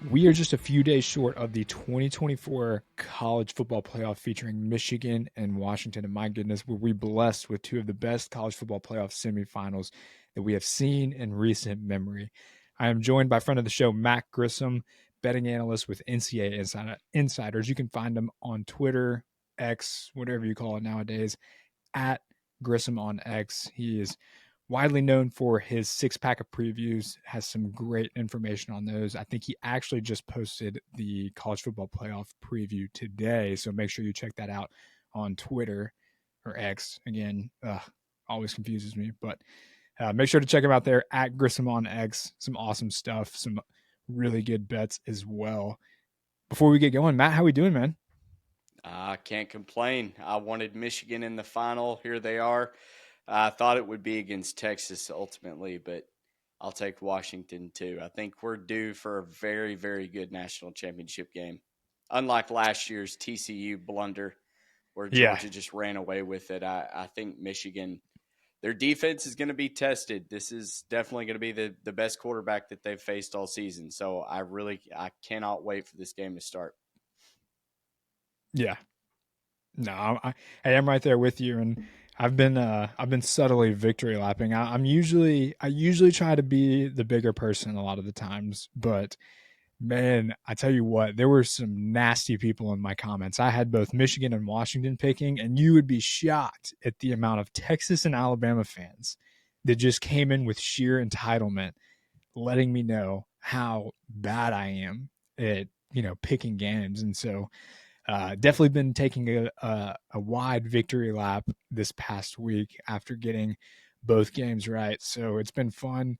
We are just a few days short of the 2024 college football playoff featuring Michigan and Washington. And my goodness, were we blessed with two of the best college football playoff semifinals that we have seen in recent memory. I am joined by friend of the show, Matt Grissom, betting analyst with NCAA Insiders. You can find him on Twitter, X, whatever you call it nowadays, at Grissom on X. He is widely known for his six pack of previews, has some great information on those. I think he actually just posted the college football playoff preview today. So make sure you check that out on Twitter or X. Again, always confuses me, but make sure to check him out there at Grissom on X. Some awesome stuff, some really good bets as well. Before we get going, Matt, how we doing, man? I can't complain. I wanted Michigan in the final. Here they are. I thought it would be against Texas ultimately, but I'll take Washington too. I think we're due for a very, very good national championship game. Unlike last year's TCU blunder where Yeah, Georgia just ran away with it, I think Michigan, their defense is going to be tested. This is definitely going to be the best quarterback that they've faced all season. So I cannot wait for this game to start. yeah. No, I am right there with you, and I've been subtly victory lapping. I usually try to be the bigger person a lot of the times, but man, I tell you what, there were some nasty people in my comments. I had both Michigan and Washington picking, and you would be shocked at the amount of Texas and Alabama fans that just came in with sheer entitlement, letting me know how bad I am at picking games, and so definitely been taking a wide victory lap this past week after getting both games right. So it's been fun.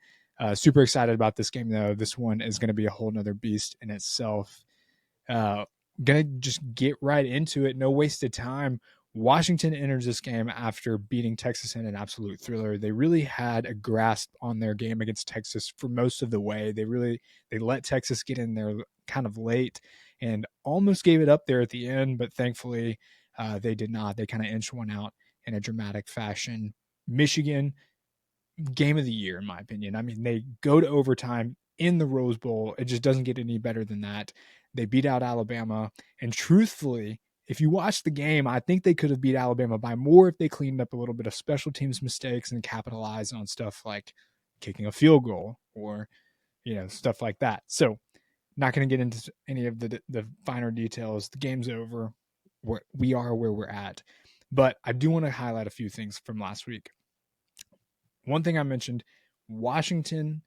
Super excited about this game, though. This one is going to be a whole nother beast in itself. Uh, gonna just get right into it. No wasted time. Washington enters this game after beating Texas in an absolute thriller. They really had a grasp on their game against Texas for most of the way. They let Texas get in there kind of late and almost gave it up there at the end, but thankfully they did not. They kind of inched one out in a dramatic fashion. Michigan, game of the year, in my opinion. I mean, they go to overtime in the Rose Bowl. It just doesn't get any better than that. They beat out Alabama. And truthfully, if you watch the game, I think they could have beat Alabama by more if they cleaned up a little bit of special teams mistakes and capitalized on stuff like kicking a field goal or, stuff like that. So, not going to get into any of the finer details. The game's over. We are where we're at. But I do want to highlight a few things from last week. One thing I mentioned, Washington,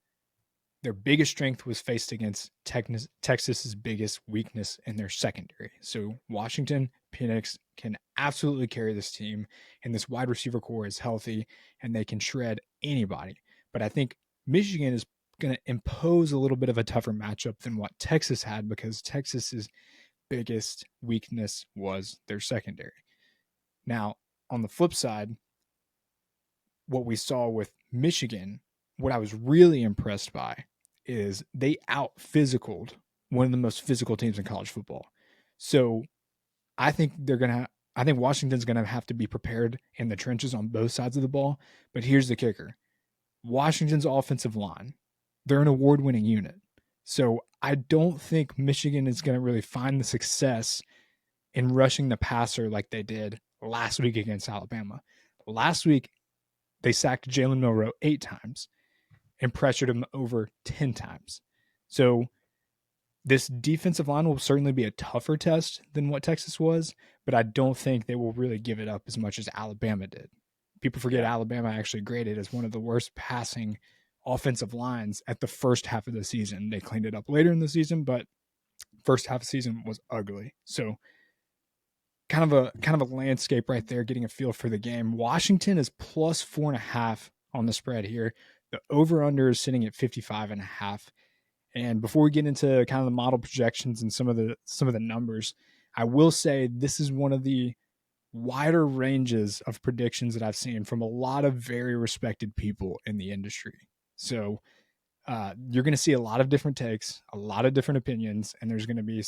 their biggest strength was faced against Texas's biggest weakness in their secondary. So Washington, Penix can absolutely carry this team, and this wide receiver core is healthy, and they can shred anybody. But I think Michigan is going to impose a little bit of a tougher matchup than what Texas had because Texas's biggest weakness was their secondary. Now, on the flip side, what we saw with Michigan, what I was really impressed by is they out physicaled one of the most physical teams in college football. So I think I think Washington's gonna have to be prepared in the trenches on both sides of the ball. But here's the kicker. Washington's offensive line, they're an award-winning unit. So I don't think Michigan is gonna really find the success in rushing the passer like they did last week against Alabama. Last week, they sacked Jalen Milroe 8 times and pressured him over 10 times. So this defensive line will certainly be a tougher test than what Texas was, but I don't think they will really give it up as much as Alabama did. People forget Yeah. Alabama actually graded as one of the worst passing offensive lines at the first half of the season. They cleaned it up later in the season, but first half of the season was ugly. So kind of a landscape right there, getting a feel for the game. Washington is plus 4.5 on the spread here. The over under is sitting at 55.5. And before we get into kind of the model projections and some of the numbers, I will say this is one of the wider ranges of predictions that I've seen from a lot of very respected people in the industry. So you're going to see a lot of different takes, a lot of different opinions, and there's going to be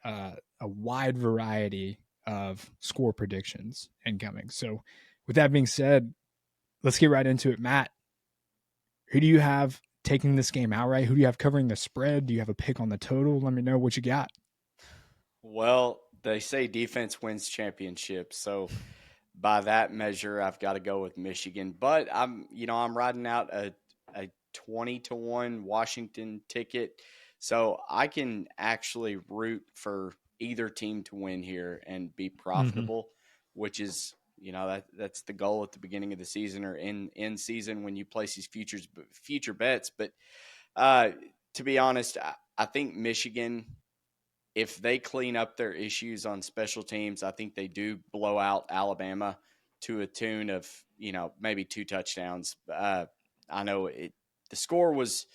a wide variety of score predictions incoming. So, with that being said, let's get right into it. Matt, who do you have taking this game outright? Who do you have covering the spread? Do you have a pick on the total? Let me know what you got. Well, they say defense wins championships, so by that measure, I've got to go with Michigan. But I'm riding out a 20-1 Washington ticket, so I can actually root for either team to win here and be Mm-hmm. profitable, which is that's the goal at the beginning of the season or in season when you place these future bets. But uh, to be honest, I think Michigan, if they clean up their issues on special teams, I think they do blow out Alabama to a tune of maybe 2 touchdowns. I know the score was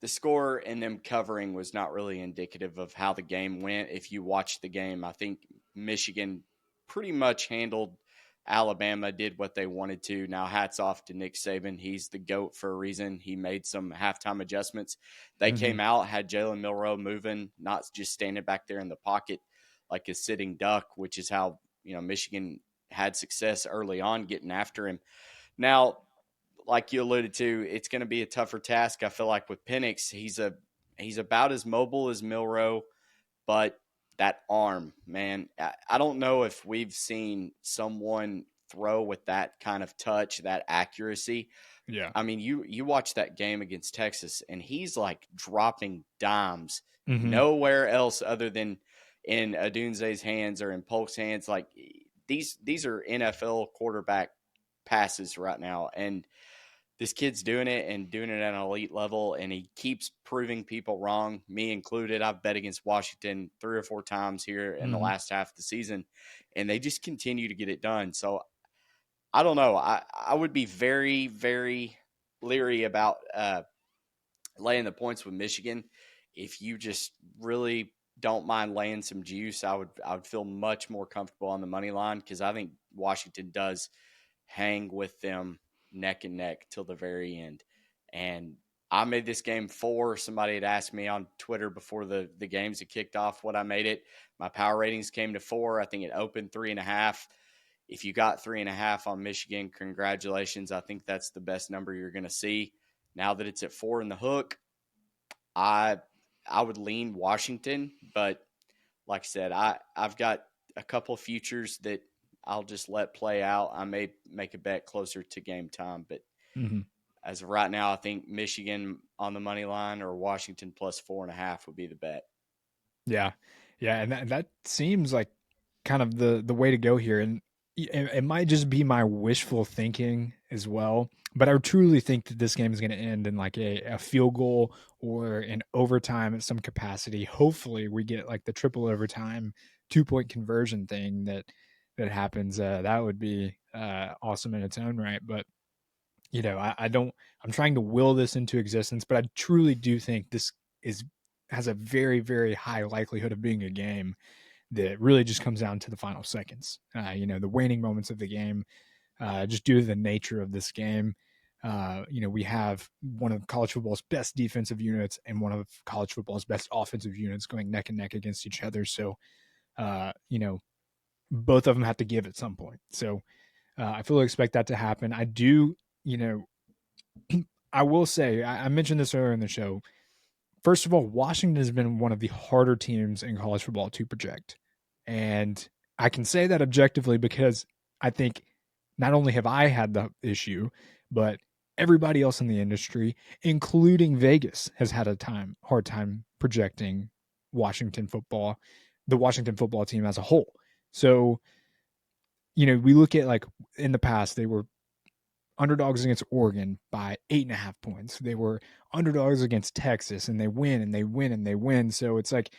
the score and them covering was not really indicative of how the game went. If you watch the game, I think Michigan pretty much handled Alabama, did what they wanted to. Now, hats off to Nick Saban. He's the GOAT for a reason. He made some halftime adjustments. They Mm-hmm. came out, had Jalen Milroe moving, not just standing back there in the pocket like a sitting duck, which is how, Michigan had success early on getting after him. Now, like you alluded to, it's going to be a tougher task. I feel like with Penix, he's about as mobile as Milroe, but that arm, man, I don't know if we've seen someone throw with that kind of touch, that accuracy. Yeah. I mean, you watch that game against Texas, and he's like dropping dimes Mm-hmm. nowhere else other than in Adunze's hands or in Polk's hands. Like these are NFL quarterback passes right now, and this kid's doing it and doing it at an elite level, and he keeps proving people wrong, me included. I've bet against Washington 3 or 4 times here in the Mm-hmm. last half of the season, and they just continue to get it done. So I don't know. I would be very, very leery about laying the points with Michigan. If you just really don't mind laying some juice, I would feel much more comfortable on the money line because I think Washington does hang with them neck and neck till the very end. And I made this game 4. Somebody had asked me on Twitter before the games had kicked off what I made it. My power ratings came to 4. I think it opened 3.5. If you got 3.5 on Michigan, congratulations. I think that's the best number you're going to see. Now that it's at 4 in the hook, I I would lean Washington, but like I said, I've got a couple of futures that I'll just let play out. I may make a bet closer to game time, but Mm-hmm. as of right now, I think Michigan on the money line or Washington plus 4.5 would be the bet. Yeah, yeah, and that seems like kind of the way to go here, and it might just be my wishful thinking as well, but I truly think that this game is going to end in like a field goal or an overtime at some capacity. Hopefully, we get like the triple overtime 2 point conversion thing that happens. That would be awesome in its own right, but I don't. I'm trying to will this into existence, but I truly do think this is has a very, very high likelihood of being a game that really just comes down to the final seconds. The waning moments of the game, just due to the nature of this game. We have one of college football's best defensive units and one of college football's best offensive units going neck and neck against each other. So, uh, you know, both of them have to give at some point. So, I fully expect that to happen. I do, you know, I will say, I mentioned this earlier in the show. First of all, Washington has been one of the harder teams in college football to project. And I can say that objectively because I think not only have I had the issue, but everybody else in the industry, including Vegas, has had a hard time projecting Washington football, the Washington football team as a whole. So, we look at like in the past, they were underdogs against Oregon by 8.5 points. They were underdogs against Texas, and they win and they win and they win. So it's like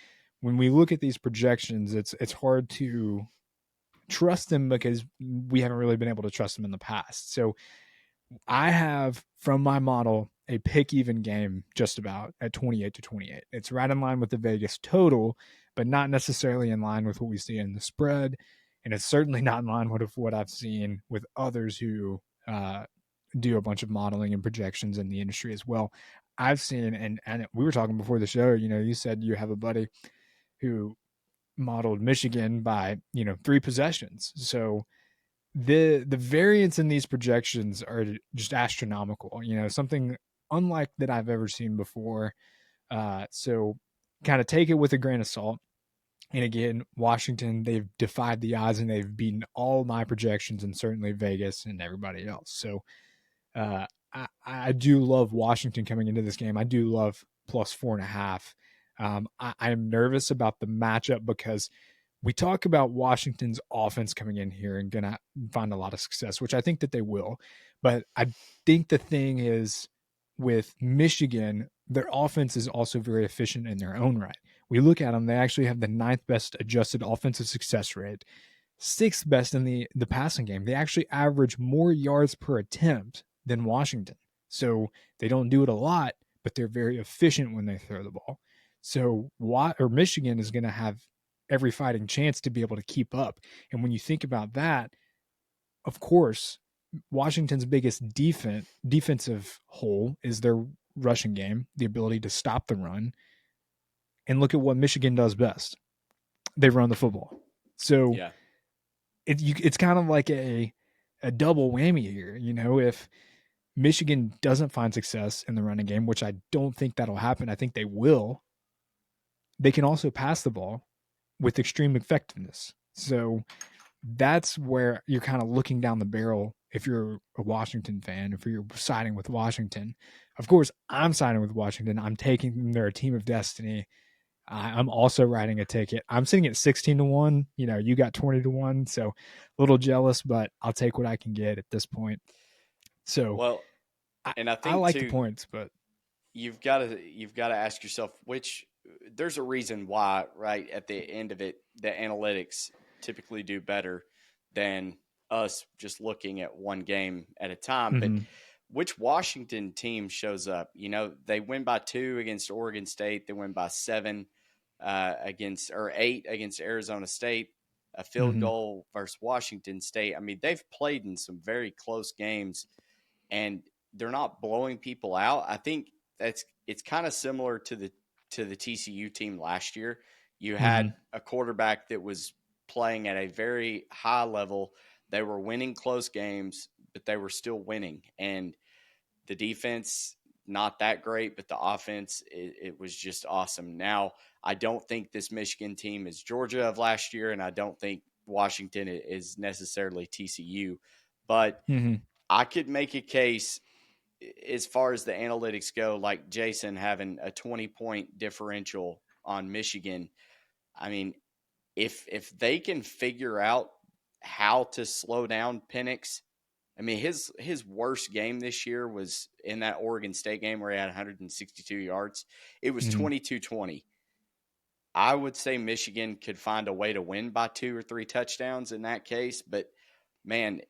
when we look at these projections, it's hard to trust them because we haven't really been able to trust them in the past. So I have from my model a pick even game just about at 28-28. It's right in line with the Vegas total, but not necessarily in line with what we see in the spread. And it's certainly not in line with what I've seen with others who do a bunch of modeling and projections in the industry as well. I've seen, and we were talking before the show, you said you have a buddy who modeled Michigan by, 3 possessions. So the variance in these projections are just astronomical. Something unlike that I've ever seen before. So kind of take it with a grain of salt. And again, Washington, they've defied the odds and they've beaten all my projections and certainly Vegas and everybody else. So I do love Washington coming into this game. I do love plus 4.5. I'm nervous about the matchup because we talk about Washington's offense coming in here and gonna find a lot of success, which I think that they will. But I think the thing is with Michigan, their offense is also very efficient in their own right. We look at them; they actually have the ninth best adjusted offensive success rate, sixth best in the passing game. They actually average more yards per attempt than Washington. So they don't do it a lot, but they're very efficient when they throw the ball. So Michigan is going to have every fighting chance to be able to keep up. And when you think about that, of course, Washington's biggest defensive hole is their rushing game, the ability to stop the run. And look at what Michigan does best. They run the football. So Yeah. it's kind of like a double whammy here. If Michigan doesn't find success in the running game, which I don't think that'll happen, I think they will. They can also pass the ball with extreme effectiveness. So that's where you're kind of looking down the barrel if you're a Washington fan, if you're siding with Washington. Of course, I'm siding with Washington. I'm taking them. They're a team of destiny. I'm also writing a ticket. I'm sitting at 16-1. You got 20-1. So a little jealous, but I'll take what I can get at this point. So Well, I, and I I think like the too, points, but you've got to ask yourself which there's a reason why, right at the end of it, the analytics typically do better than us just looking at one game at a time. But mm-hmm, which Washington team shows up? They win by 2 against Oregon State. They win by 7 against or 8 against Arizona State. A field mm-hmm, goal versus Washington State. I mean, they've played in some very close games, and they're not blowing people out. I think it's kind of similar to the TCU team last year. You mm-hmm, had a quarterback that was playing at a very high level. They were winning close games, but they were still winning. And the defense, not that great, but the offense, it was just awesome. Now, I don't think this Michigan team is Georgia of last year, and I don't think Washington is necessarily TCU. But mm-hmm, I could make a case as far as the analytics go, like Jason having a 20-point differential on Michigan. I mean, if they can figure out how to slow down Penix, I mean his worst game this year was in that Oregon State game where he had 162 yards. It was mm-hmm, 22-20. I would say Michigan could find a way to win by 2 or 3 touchdowns in that case, but man,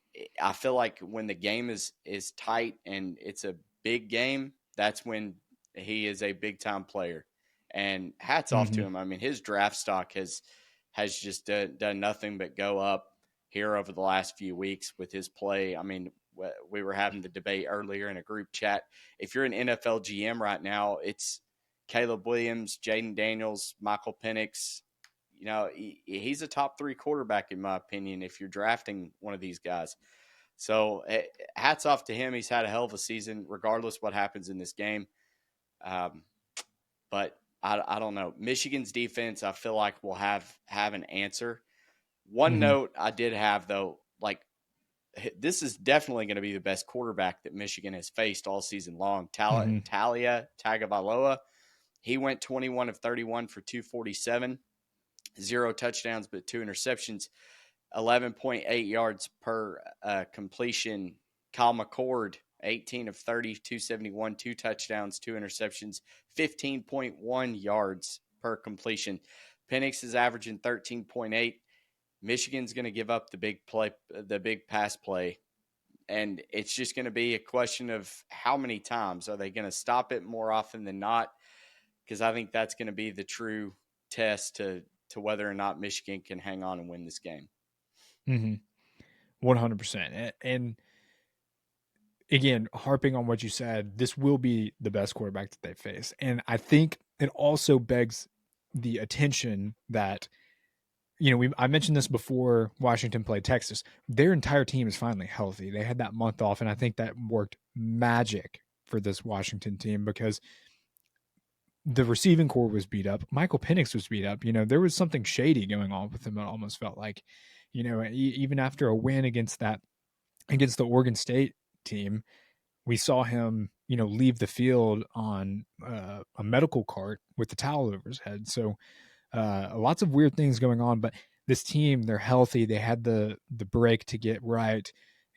I feel like when the game is tight and it's a big game, that's when he is a big time player. And hats off to mm-hmm. him. I mean, his draft stock has just done nothing but go up here over the last few weeks with his play. I mean, we were having the debate earlier in a group chat. If you're an NFL GM right now, it's Caleb Williams, Jaden Daniels, Michael Penix. He's a top 3 quarterback in my opinion if you're drafting one of these guys. So hats off to him. He's had a hell of a season, regardless what happens in this game. Um, but I don't know. Michigan's defense, I feel like will have an answer. One Mm-hmm. note I did have though, like this is definitely going to be the best quarterback that Michigan has faced all season long. Mm-hmm. Talia Tagovailoa, he went 21 of 31 for 247, 0 touchdowns but 2 interceptions. 11.8 yards per completion. Kyle McCord, 18 of 30, 271, 2 touchdowns, 2 interceptions, 15.1 yards per completion. Penix is averaging 13.8. Michigan's going to give up the big pass play. And it's just going to be a question of how many times. Are they going to stop it more often than not? Because I think that's going to be the true test to whether or not Michigan can hang on and win this game. Mm-hmm. 100%. And again, harping on what you said, this will be the best quarterback that they face. And I think it also begs the attention that, I mentioned this before Washington played Texas. Their entire team is finally healthy. They had that month off, and I think that worked magic for this Washington team because the receiving core was beat up. Michael Penix was beat up. There was something shady going on with him. It almost felt like, even after a win against the Oregon State team, we saw him, leave the field on a medical cart with the towel over his head. So lots of weird things going on, but this team, they're healthy. They had the break to get right.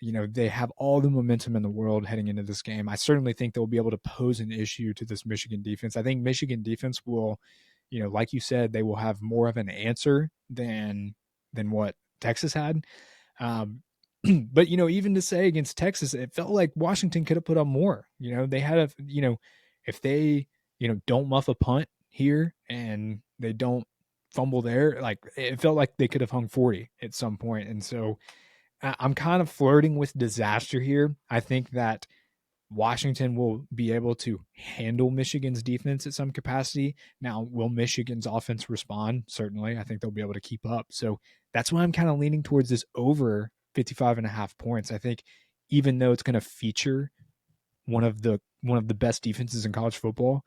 They have all the momentum in the world heading into this game. I certainly think they'll be able to pose an issue to this Michigan defense. I think Michigan defense will, like you said, they will have more of an answer than what Texas had. Um, but even to say against Texas, it felt like Washington could have put up more. They had if they don't muff a punt here and they don't fumble there, like it felt like they could have hung 40 at some point. And so I'm kind of flirting with disaster here. I think that Washington will be able to handle Michigan's defense at some capacity. Now, will Michigan's offense respond? Certainly. I think they'll be able to keep up. So that's why I'm kind of leaning towards this over 55 and a half points. I think even though it's going to feature one of the best defenses in college football,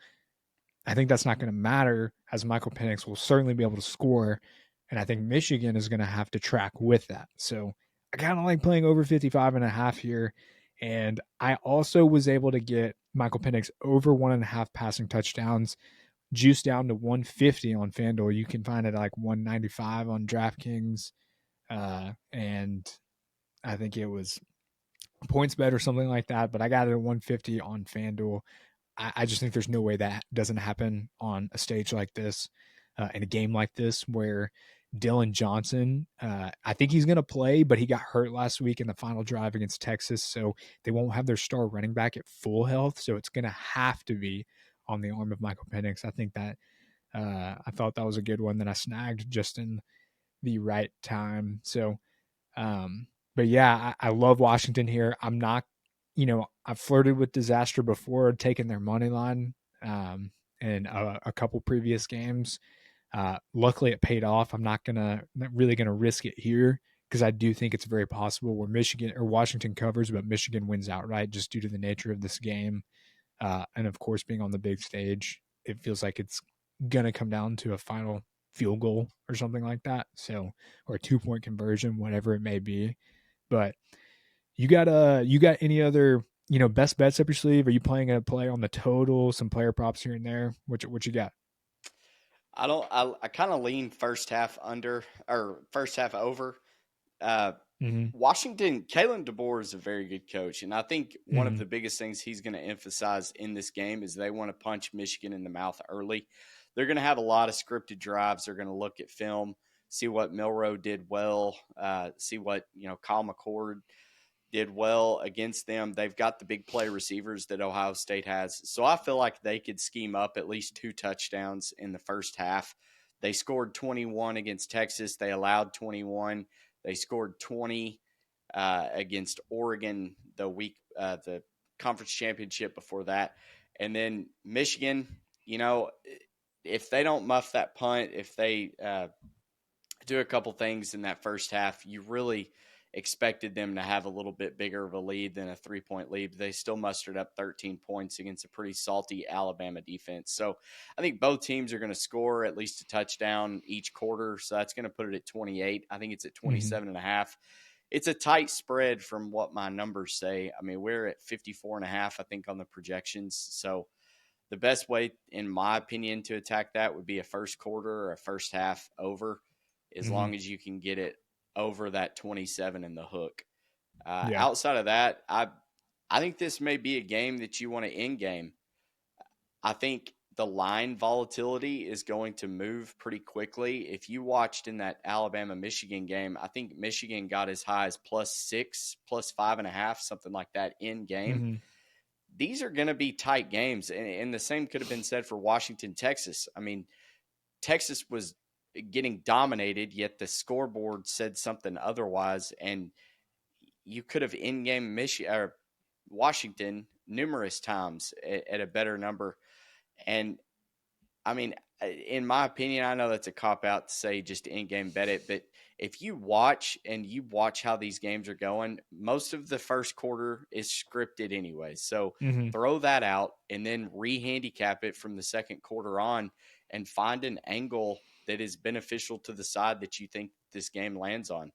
I think that's not going to matter as Michael Penix will certainly be able to score. And I think Michigan is going to have to track with that. So I kind of like playing over 55 and a half here. And I also was able to get Michael Penix over 1.5 passing touchdowns, juiced down to 150 on FanDuel. You can find it at like 195 on DraftKings. And I think it was points bet or something like that. But I got it at 150 on FanDuel. I just think there's no way that doesn't happen on a stage like this, in a game like this, where Dylan Johnson, I think he's going to play, but he got hurt last week in the final drive against Texas. So they won't have their star running back at full health. So it's going to have to be on the arm of Michael Penix. I think that I thought that was a good one that I snagged just in the right time. So um, but yeah, I love Washington here. I'm not, I've flirted with disaster before, taking their money line in a couple previous games. Luckily, it paid off. I'm not really gonna risk it here because I do think it's very possible where Michigan or Washington covers, but Michigan wins outright just due to the nature of this game. And of course, being on the big stage, it feels like it's gonna come down to a final field goal or something like that. So, or a 2 point conversion, whatever it may be. But you got any other best bets up your sleeve? Are you playing a play on the total, some player props here and there? What you got? I don't. I kind of lean first half under or first half over. Uh, Mm-hmm. Washington, Kalen DeBoer is a very good coach, and I think one of Mm-hmm. the biggest things he's going to emphasize in this game is they want to punch Michigan in the mouth early. They're going to have a lot of scripted drives. They're going to look at film, see what Milrow did well, see what Kyle McCord did well against them. They've got the big play receivers that Ohio State has. So I feel like they could scheme up at least 2 touchdowns in the first half. They scored 21 against Texas. They allowed 21. They scored 20 against Oregon the conference championship before that. And then Michigan, if they don't muff that punt, if they do a couple things in that first half, you really expected them to have a little bit bigger of a lead than a 3 point lead. They still mustered up 13 points against a pretty salty Alabama defense. So I think both teams are going to score at least a touchdown each quarter. So that's going to put it at 28. I think it's at Mm-hmm. 27 and a half. It's a tight spread from what my numbers say. I mean, we're at 54 and a half, I think, on the projections. So the best way, in my opinion, to attack that would be a first quarter or a first half over, as Mm-hmm. long as you can get it over that 27 in the hook. Yeah. Outside of that, I think this may be a game that you want to end game. I think the line volatility is going to move pretty quickly. If you watched in that Alabama Michigan game, I think Michigan got as high as +6, +5.5, something like that in game. Mm-hmm. These are going to be tight games, and the same could have been said for Washington, Texas. I mean, Texas was getting dominated, yet the scoreboard said something otherwise, and you could have in-game Washington numerous times at a better number. And I mean, in my opinion, I know that's a cop out to say just in game bet it, but if you watch and you watch how these games are going, most of the first quarter is scripted anyway. So Hmm. throw that out and then re-handicap it from the second quarter on and find an angle that is beneficial to the side that you think this game lands on.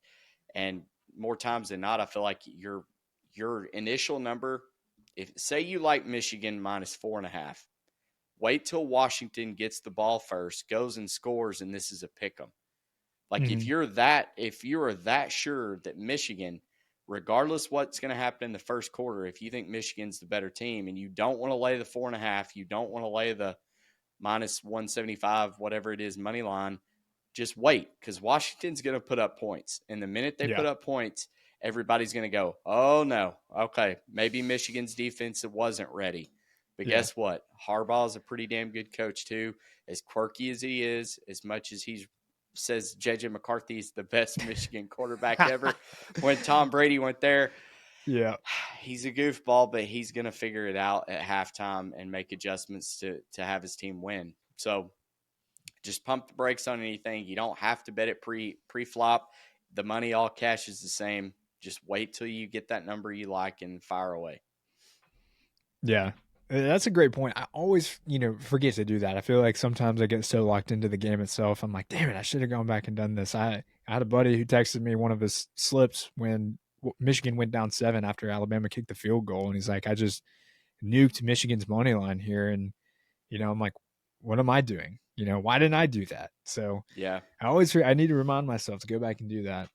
And more times than not, I feel like your initial number, if say you like Michigan minus 4.5, wait till Washington gets the ball first, goes and scores, and this is a pick 'em. Like Hmm. if you are that sure that Michigan, regardless what's going to happen in the first quarter, if you think Michigan's the better team and you don't want to lay the 4.5, you don't want to lay the minus 175, whatever it is, money line, just wait because Washington's going to put up points. And the minute they Yeah. put up points, everybody's going to go, oh no, okay, maybe Michigan's defense wasn't ready. But Yeah. guess what? Harbaugh is a pretty damn good coach too. As quirky as he is, as much as he says JJ McCarthy is the best Michigan quarterback ever, when Tom Brady went there, Yeah. he's a goofball, but he's going to figure it out at halftime and make adjustments to have his team win. So just pump the brakes on anything. You don't have to bet it pre flop. The money all cash is the same. Just wait till you get that number you like and fire away. Yeah. That's a great point. I always, forget to do that. I feel like sometimes I get so locked into the game itself. I'm like, damn it, I should have gone back and done this. I had a buddy who texted me one of his slips when Michigan went down 7 after Alabama kicked the field goal. And he's like, I just nuked Michigan's money line here. And, I'm like, what am I doing? Why didn't I do that? So Yeah. I need to remind myself to go back and do that.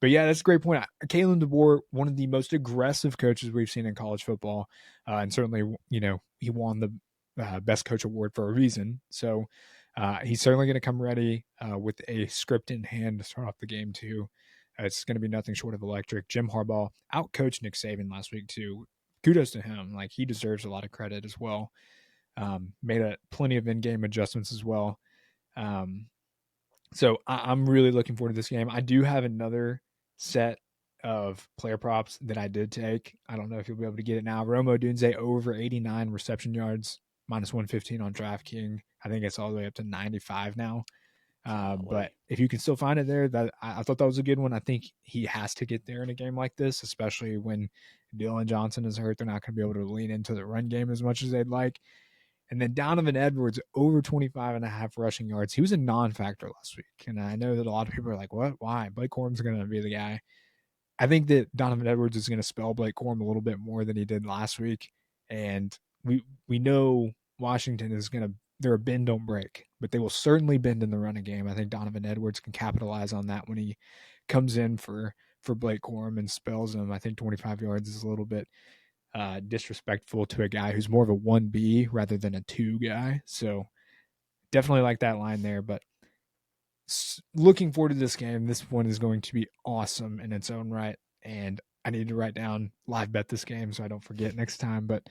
But yeah, that's a great point. Kalen DeBoer, one of the most aggressive coaches we've seen in college football, and certainly he won the best coach award for a reason. So he's certainly going to come ready with a script in hand to start off the game too. It's going to be nothing short of electric. Jim Harbaugh outcoached Nick Saban last week too. Kudos to him. Like he deserves a lot of credit as well. Made plenty of in-game adjustments as well. Um, so I'm really looking forward to this game. I do have another set of player props that I did take. I don't know if you'll be able to get it now. Romo Dunze over 89 reception yards, minus 115 on DraftKings. I think it's all the way up to 95 now. But Golly. if you can still find it there, that I thought that was a good one. I think he has to get there in a game like this, especially when Dylan Johnson is hurt. They're not going to be able to lean into the run game as much as they'd like. And then Donovan Edwards over 25.5 rushing yards. He was a non-factor last week. And I know that a lot of people are like, what? Why? Blake Corum's going to be the guy. I think that Donovan Edwards is going to spell Blake Corum a little bit more than he did last week. And we know Washington is going to, they're a bend don't break, but they will certainly bend in the running game. I think Donovan Edwards can capitalize on that when he comes in for Blake Corum and spells him. I think 25 yards is a little bit disrespectful to a guy who's more of a 1B rather than a 2 guy. So definitely like that line there. But looking forward to this game. This one is going to be awesome in its own right. And I need to write down live bet this game so I don't forget next time. But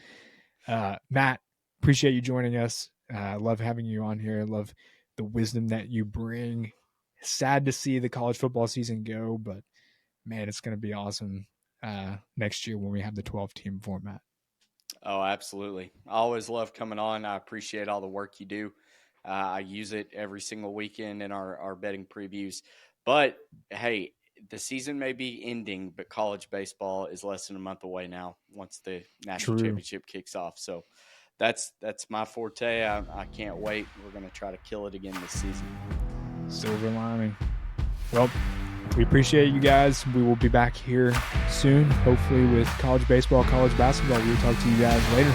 Matt, appreciate you joining us. Love having you on here. Love the wisdom that you bring. Sad to see the college football season go, but man, it's going to be awesome next year when we have the 12-team format. Oh, absolutely. I always love coming on. I appreciate all the work you do. I use it every single weekend in our betting previews. But hey, the season may be ending, but college baseball is less than a month away now once the national True. championship kicks off. So that's my forte. I can't wait. We're going to try to kill it again this season. Silver lining. Well, we appreciate you guys. We will be back here soon, hopefully with college baseball, college basketball. We'll talk to you guys later.